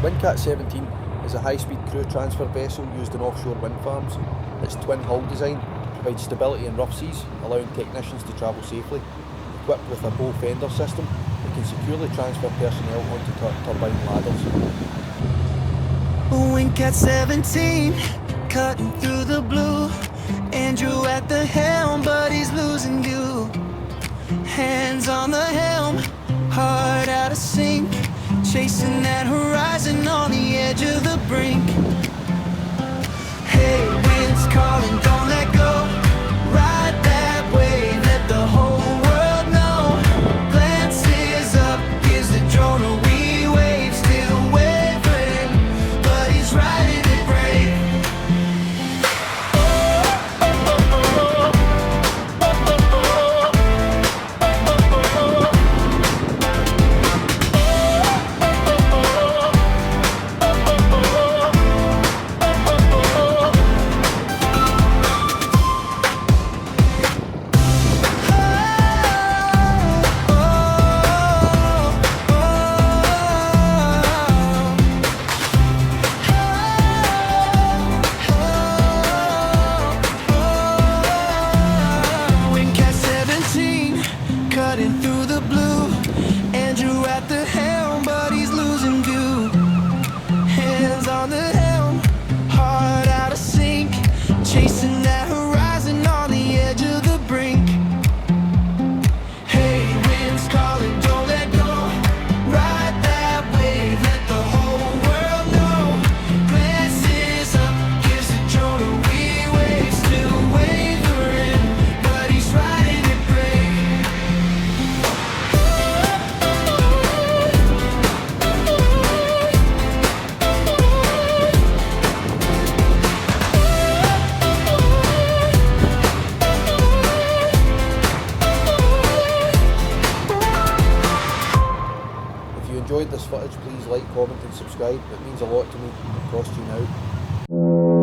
Windcat 17 is a high-speed crew transfer vessel used in offshore wind farms. Its twin hull design provides stability in rough seas, allowing technicians to travel safely. Equipped with a bow fender system, it can securely transfer personnel onto turbine ladders. Windcat 17, cutting through the blue. Andrew at the helm, but he's losing view. Hands on the helm, heart out of sync, chasing that horizon on the edge of the brink. Hey, wind's calling, don't let go. Ride that wave, let the whole world know. Glances up, gives the drone a wee wave. Still wavering, but he's riding it brave. Cutting through the blue, Andrew at the helm, but he's losing view. Hands on the helm, heart out of sync, chasing that horizon on the edge of the brink. Hey, wind's calling, don't let go. Ride that wave, let the whole world know. Glances up, gives the drone a wee wave. Still wavering, but he's riding it brave. If you enjoyed this footage, please like, comment and subscribe. It means a lot to me. It costs you now.